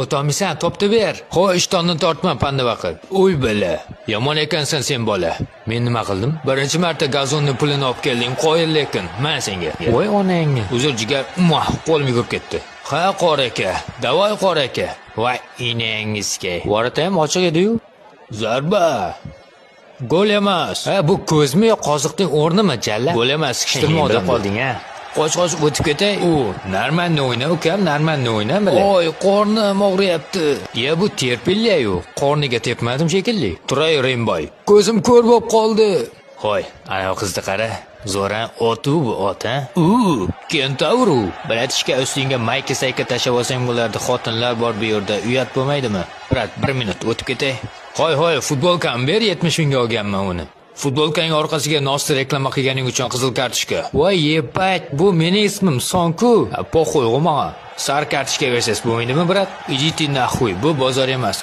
O'tolmaysan, topni ber. Xo'sh, ishtonni tortma, panda vaqt. Uy bala. Yomon ekansan sen bola. Men nima qildim? Birinchi marta gazonni pulini olib kelding, qo'yil lekin. Men senga. Voy onangni. Uzr jigar, qo'lim yugurib ketdi. Ha, qora aka. Davoy qora aka. Voy inangizga. Vorata ham ochiq edi-yu. Zarba. Gol emas. Ha, bu ko'zmi yo qoziqning o'rnimi, jalla? Gol emas, kishtirmoqda qolding, ha. Qoch o'tib ketay. Narmanni o'yna, ukam, narmanni o'yna, bila. Oy, qornim og'riyapti. Ya bu terpilya-yu. Qorniga tepmadim shekilli. Turay Remboy. Ko'zim ko'r bo'lib qoldi. Hoy, ana qizni qara. Zo'ran otu bu ot, ha? Kentavru. Bratishka ustingga mayka-sayka tashab olsang bo'lardi. Xotinlar bor bu yerda. Uyat bo'lmaydimi? Brat, 1 minut o'tib ketay. Hoy, futbolkam ber, 70 mingga olganman uni. Futbolkang orqasiga nosti reklama qilganing uchun qizil kartochka. Voy yepat, bu mening ismim Sonku. Po'xo'y g'uma. Sar kartochka bersangiz bo'lmaydimi, brat? Iditi naxuy, bu bozor emas.